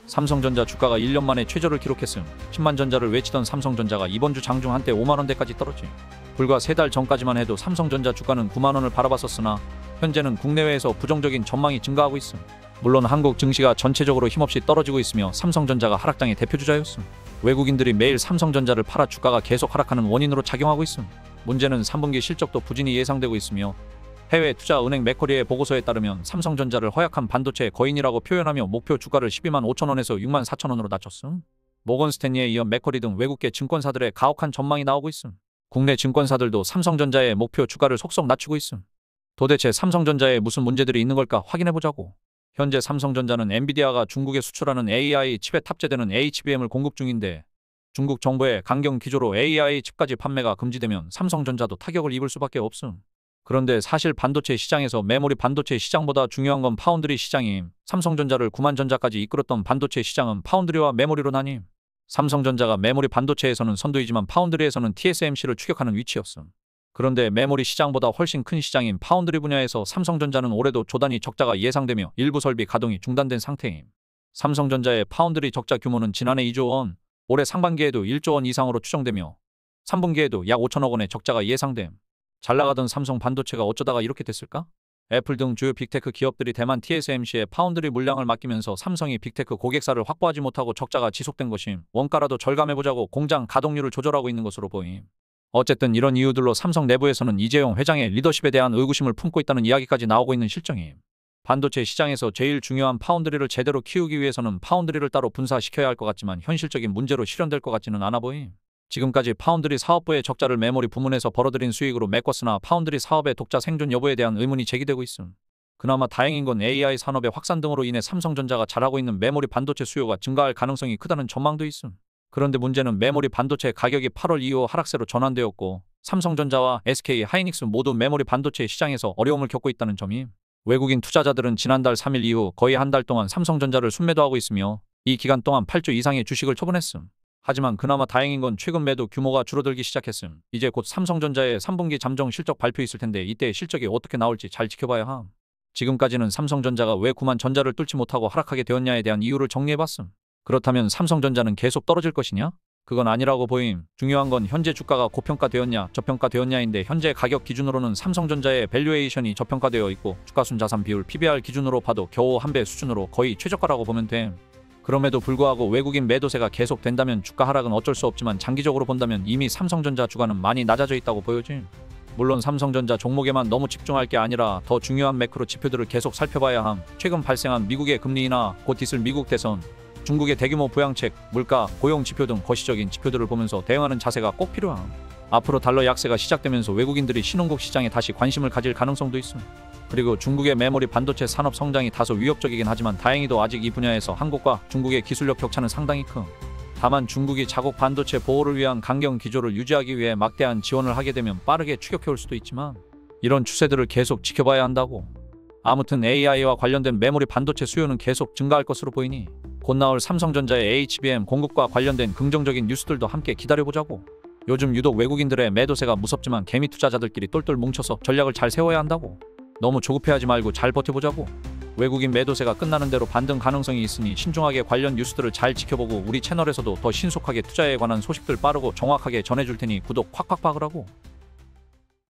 삼성전자 주가가 1년 만에 최저를 기록했음. 10만 전자를 외치던 삼성전자가 이번 주 장중 한때 5만 원대까지 떨어짐. 불과 3달 전까지만 해도 삼성전자 주가는 9만 원을 바라봤었으나 현재는 국내외에서 부정적인 전망이 증가하고 있음. 물론 한국 증시가 전체적으로 힘없이 떨어지고 있으며 삼성전자가 하락장의 대표주자였음. 외국인들이 매일 삼성전자를 팔아 주가가 계속 하락하는 원인으로 작용하고 있음. 문제는 3분기 실적도 부진이 예상되고 있으며 해외 투자은행 맥쿼리의 보고서에 따르면 삼성전자를 허약한 반도체의 거인이라고 표현하며 목표 주가를 12만 5천 원에서 6만 4천 원으로 낮췄음. 모건 스탠리에 이어 맥쿼리 등 외국계 증권사들의 가혹한 전망이 나오고 있음. 국내 증권사들도 삼성전자의 목표 주가를 속속 낮추고 있음. 도대체 삼성전자에 무슨 문제들이 있는 걸까 확인해보자고. 현재 삼성전자는 엔비디아가 중국에 수출하는 AI 칩에 탑재되는 HBM을 공급 중인데 중국 정부의 강경 기조로 AI 칩까지 판매가 금지되면 삼성전자도 타격을 입을 수밖에 없음. 그런데 사실 반도체 시장에서 메모리 반도체 시장보다 중요한 건 파운드리 시장임. 삼성전자를 9만 전자까지 이끌었던 반도체 시장은 파운드리와 메모리로 나뉨. 삼성전자가 메모리 반도체에서는 선두이지만 파운드리에서는 TSMC를 추격하는 위치였음. 그런데 메모리 시장보다 훨씬 큰 시장인 파운드리 분야에서 삼성전자는 올해도 조단위 적자가 예상되며 일부 설비 가동이 중단된 상태임. 삼성전자의 파운드리 적자 규모는 지난해 2조 원, 올해 상반기에도 1조 원 이상으로 추정되며 3분기에도 약 5천억 원의 적자가 예상됨. 잘 나가던 삼성 반도체가 어쩌다가 이렇게 됐을까? 애플 등 주요 빅테크 기업들이 대만 TSMC에 파운드리 물량을 맡기면서 삼성이 빅테크 고객사를 확보하지 못하고 적자가 지속된 것임. 원가라도 절감해보자고 공장 가동률을 조절하고 있는 것으로 보임. 어쨌든 이런 이유들로 삼성 내부에서는 이재용 회장의 리더십에 대한 의구심을 품고 있다는 이야기까지 나오고 있는 실정임. 반도체 시장에서 제일 중요한 파운드리를 제대로 키우기 위해서는 파운드리를 따로 분사시켜야 할 것 같지만 현실적인 문제로 실현될 것 같지는 않아 보임. 지금까지 파운드리 사업부의 적자를 메모리 부문에서 벌어들인 수익으로 메꿨으나 파운드리 사업의 독자 생존 여부에 대한 의문이 제기되고 있음. 그나마 다행인 건 AI 산업의 확산 등으로 인해 삼성전자가 잘하고 있는 메모리 반도체 수요가 증가할 가능성이 크다는 전망도 있음. 그런데 문제는 메모리 반도체 가격이 8월 이후 하락세로 전환되었고 삼성전자와 SK 하이닉스 모두 메모리 반도체 시장에서 어려움을 겪고 있다는 점임. 외국인 투자자들은 지난달 3일 이후 거의 한 달 동안 삼성전자를 순매도하고 있으며 이 기간 동안 8조 이상의 주식을 처분했음. 하지만 그나마 다행인 건 최근 매도 규모가 줄어들기 시작했음. 이제 곧 삼성전자의 3분기 잠정 실적 발표 있을 텐데 이때 실적이 어떻게 나올지 잘 지켜봐야 함. 지금까지는 삼성전자가 왜 9만 전자를 뚫지 못하고 하락하게 되었냐에 대한 이유를 정리해봤음. 그렇다면 삼성전자는 계속 떨어질 것이냐? 그건 아니라고 보임. 중요한 건 현재 주가가 고평가되었냐 저평가되었냐인데 현재 가격 기준으로는 삼성전자의 밸류에이션이 저평가되어 있고 주가순자산 비율 PBR 기준으로 봐도 겨우 한 배 수준으로 거의 최저가라고 보면 됨. 그럼에도 불구하고 외국인 매도세가 계속된다면 주가 하락은 어쩔 수 없지만 장기적으로 본다면 이미 삼성전자 주가는 많이 낮아져 있다고 보여짐. 물론 삼성전자 종목에만 너무 집중할 게 아니라 더 중요한 매크로 지표들을 계속 살펴봐야 함. 최근 발생한 미국의 금리 인하, 곧 있을 미국 대선, 중국의 대규모 부양책, 물가, 고용 지표 등 거시적인 지표들을 보면서 대응하는 자세가 꼭 필요함. 앞으로 달러 약세가 시작되면서 외국인들이 신흥국 시장에 다시 관심을 가질 가능성도 있음. 그리고 중국의 메모리 반도체 산업 성장이 다소 위협적이긴 하지만 다행히도 아직 이 분야에서 한국과 중국의 기술력 격차는 상당히 큰. 다만 중국이 자국 반도체 보호를 위한 강경 기조를 유지하기 위해 막대한 지원을 하게 되면 빠르게 추격해올 수도 있지만 이런 추세들을 계속 지켜봐야 한다고. 아무튼 AI와 관련된 메모리 반도체 수요는 계속 증가할 것으로 보이니 곧 나올 삼성전자의 HBM 공급과 관련된 긍정적인 뉴스들도 함께 기다려보자고. 요즘 유독 외국인들의 매도세가 무섭지만 개미 투자자들끼리 똘똘 뭉쳐서 전략을 잘 세워야 한다고. 너무 조급해하지 말고 잘 버텨보자고. 외국인 매도세가 끝나는 대로 반등 가능성이 있으니 신중하게 관련 뉴스들을 잘 지켜보고 우리 채널에서도 더 신속하게 투자에 관한 소식들 빠르고 정확하게 전해줄 테니 구독 콱콱 박으라고.